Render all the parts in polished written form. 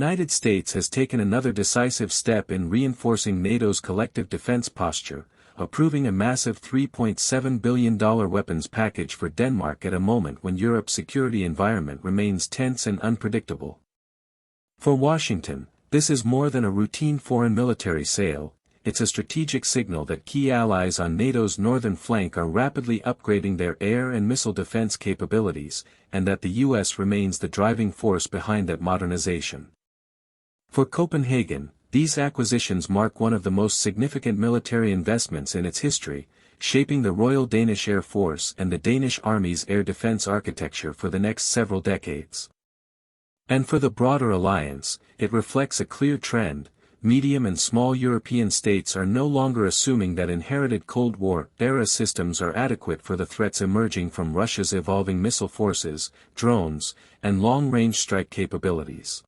United States has taken another decisive step in reinforcing NATO's collective defense posture, approving a massive $3.7 billion weapons package for Denmark at a moment when Europe's security environment remains tense and unpredictable. For Washington, this is more than a routine foreign military sale, it's a strategic signal that key allies on NATO's northern flank are rapidly upgrading their air and missile defense capabilities, and that the US remains the driving force behind that modernization. For Copenhagen, these acquisitions mark one of the most significant military investments in its history, shaping the Royal Danish Air Force and the Danish Army's air defense architecture for the next several decades. And for the broader alliance, it reflects a clear trend. Medium and small European states are no longer assuming that inherited Cold War-era systems are adequate for the threats emerging from Russia's evolving missile forces, drones, and long-range strike capabilities.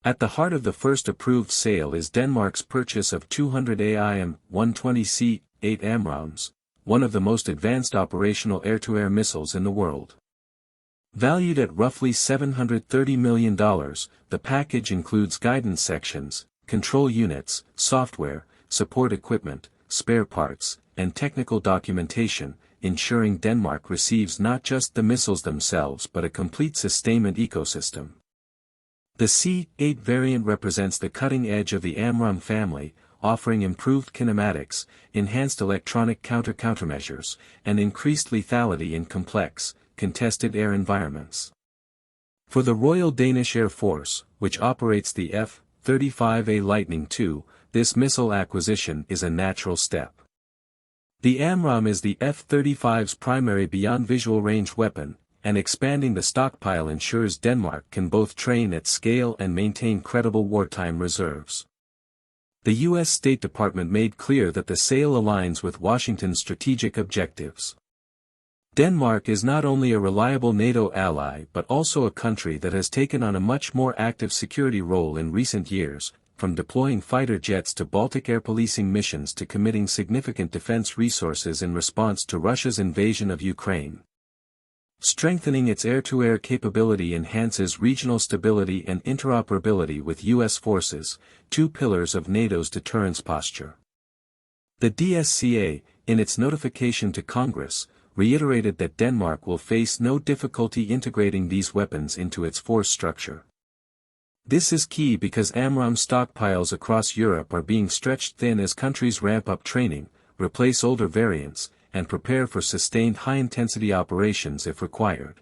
At the heart of the first approved sale is Denmark's purchase of 200 AIM-120C-8 AMRAAMs, one of the most advanced operational air-to-air missiles in the world. Valued at roughly $730 million, the package includes guidance sections, control units, software, support equipment, spare parts, and technical documentation, ensuring Denmark receives not just the missiles themselves but a complete sustainment ecosystem. The C-8 variant represents the cutting edge of the AMRAAM family, offering improved kinematics, enhanced electronic countermeasures, and increased lethality in complex, contested air environments. For the Royal Danish Air Force, which operates the F-35A Lightning II, this missile acquisition is a natural step. The AMRAAM is the F-35's primary beyond-visual range weapon, and expanding the stockpile ensures Denmark can both train at scale and maintain credible wartime reserves. The U.S. State Department made clear that the sale aligns with Washington's strategic objectives. Denmark is not only a reliable NATO ally but also a country that has taken on a much more active security role in recent years, from deploying fighter jets to Baltic air policing missions to committing significant defense resources in response to Russia's invasion of Ukraine. Strengthening its air-to-air capability enhances regional stability and interoperability with U.S. forces, two pillars of NATO's deterrence posture. The DSCA, in its notification to Congress, reiterated that Denmark will face no difficulty integrating these weapons into its force structure. This is key because AMRAAM stockpiles across Europe are being stretched thin as countries ramp up training, replace older variants, and prepare for sustained high-intensity operations if required.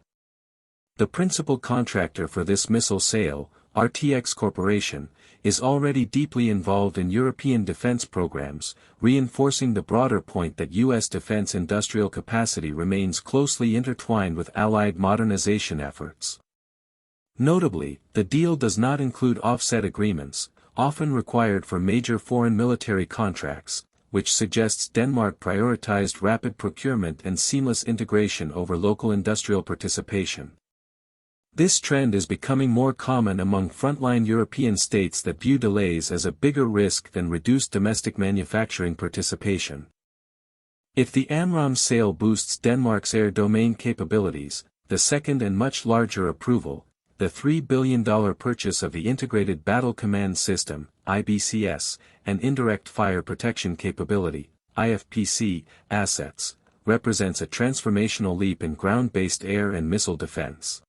The principal contractor for this missile sale, RTX Corporation, is already deeply involved in European defense programs, reinforcing the broader point that U.S. defense industrial capacity remains closely intertwined with Allied modernization efforts. Notably, the deal does not include offset agreements, often required for major foreign military contracts, which suggests Denmark prioritized rapid procurement and seamless integration over local industrial participation. This trend is becoming more common among frontline European states that view delays as a bigger risk than reduced domestic manufacturing participation. If the AMRAAM sale boosts Denmark's air domain capabilities, the second and much larger approval, the $3 billion purchase of the Integrated Battle Command System, IBCS, and Indirect Fire Protection Capability, IFPC, assets, represents a transformational leap in ground-based air and missile defense.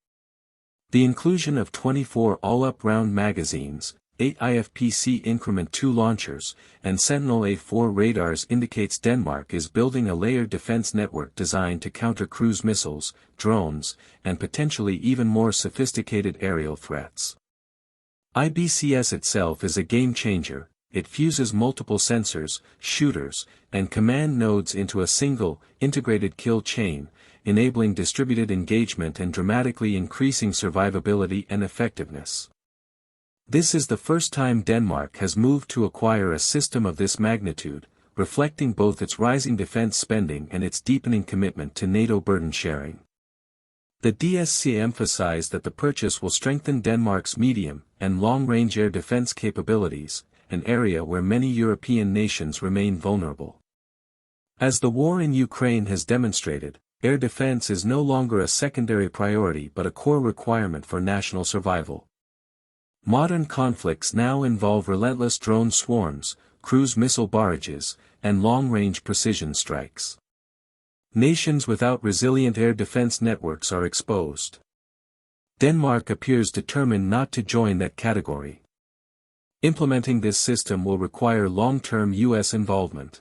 The inclusion of 24 all-up round magazines, 8 IFPC Increment 2 launchers, and Sentinel A4 radars indicates Denmark is building a layered defense network designed to counter cruise missiles, drones, and potentially even more sophisticated aerial threats. IBCS itself is a game-changer. It fuses multiple sensors, shooters, and command nodes into a single, integrated kill chain, enabling distributed engagement and dramatically increasing survivability and effectiveness. This is the first time Denmark has moved to acquire a system of this magnitude, reflecting both its rising defense spending and its deepening commitment to NATO burden sharing. The DSC emphasized that the purchase will strengthen Denmark's medium and long-range air defense capabilities, an area where many European nations remain vulnerable. As the war in Ukraine has demonstrated, air defense is no longer a secondary priority but a core requirement for national survival. Modern conflicts now involve relentless drone swarms, cruise missile barrages, and long-range precision strikes. Nations without resilient air defense networks are exposed. Denmark appears determined not to join that category. Implementing this system will require long-term U.S. involvement.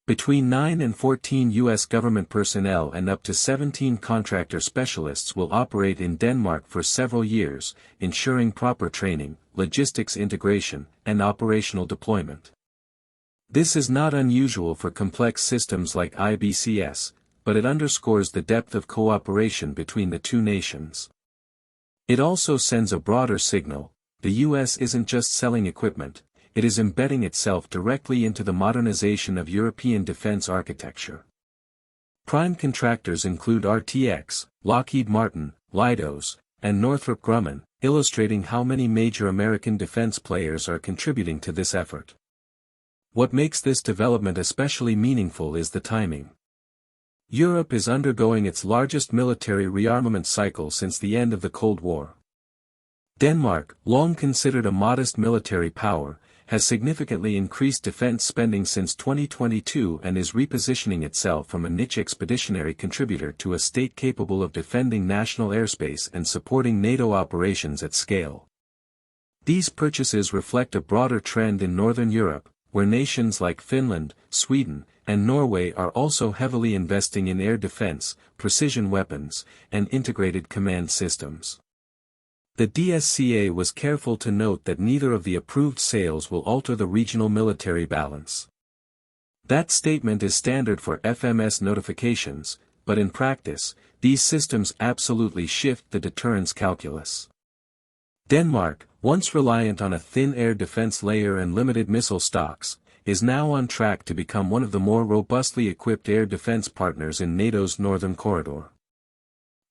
Between 9 and 14 U.S. government personnel and up to 17 contractor specialists will operate in Denmark for several years, ensuring proper training, logistics integration, and operational deployment. This is not unusual for complex systems like IBCS, but it underscores the depth of cooperation between the two nations. It also sends a broader signal: the U.S. isn't just selling equipment, it is embedding itself directly into the modernization of European defense architecture. Prime contractors include RTX, Lockheed Martin, Leidos, and Northrop Grumman, illustrating how many major American defense players are contributing to this effort. What makes this development especially meaningful is the timing. Europe is undergoing its largest military rearmament cycle since the end of the Cold War. Denmark, long considered a modest military power, has significantly increased defense spending since 2022 and is repositioning itself from a niche expeditionary contributor to a state capable of defending national airspace and supporting NATO operations at scale. These purchases reflect a broader trend in Northern Europe, where nations like Finland, Sweden, and Norway are also heavily investing in air defense, precision weapons, and integrated command systems. The DSCA was careful to note that neither of the approved sales will alter the regional military balance. That statement is standard for FMS notifications, but in practice, these systems absolutely shift the deterrence calculus. Denmark, once reliant on a thin air defense layer and limited missile stocks, is now on track to become one of the more robustly equipped air defense partners in NATO's northern corridor.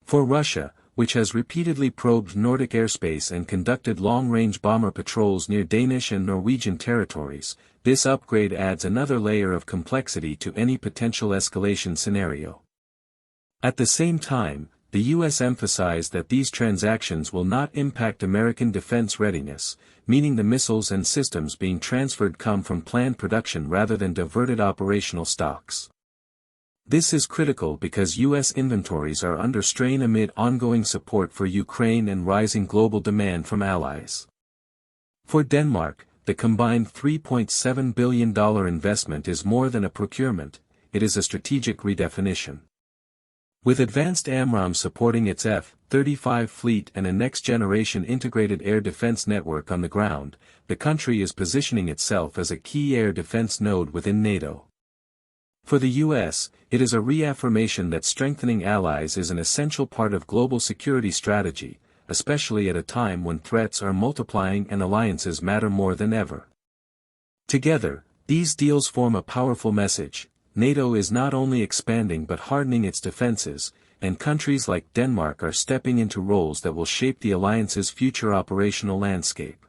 For Russia, which has repeatedly probed Nordic airspace and conducted long-range bomber patrols near Danish and Norwegian territories, this upgrade adds another layer of complexity to any potential escalation scenario. At the same time, the U.S. emphasized that these transactions will not impact American defense readiness, meaning the missiles and systems being transferred come from planned production rather than diverted operational stocks. This is critical because U.S. inventories are under strain amid ongoing support for Ukraine and rising global demand from allies. For Denmark, the combined $3.7 billion investment is more than a procurement, it is a strategic redefinition. With advanced AMRAAM supporting its F-35 fleet and a next-generation integrated air defense network on the ground, the country is positioning itself as a key air defense node within NATO. For the U.S., it is a reaffirmation that strengthening allies is an essential part of global security strategy, especially at a time when threats are multiplying and alliances matter more than ever. Together, these deals form a powerful message: NATO is not only expanding but hardening its defenses, and countries like Denmark are stepping into roles that will shape the alliance's future operational landscape.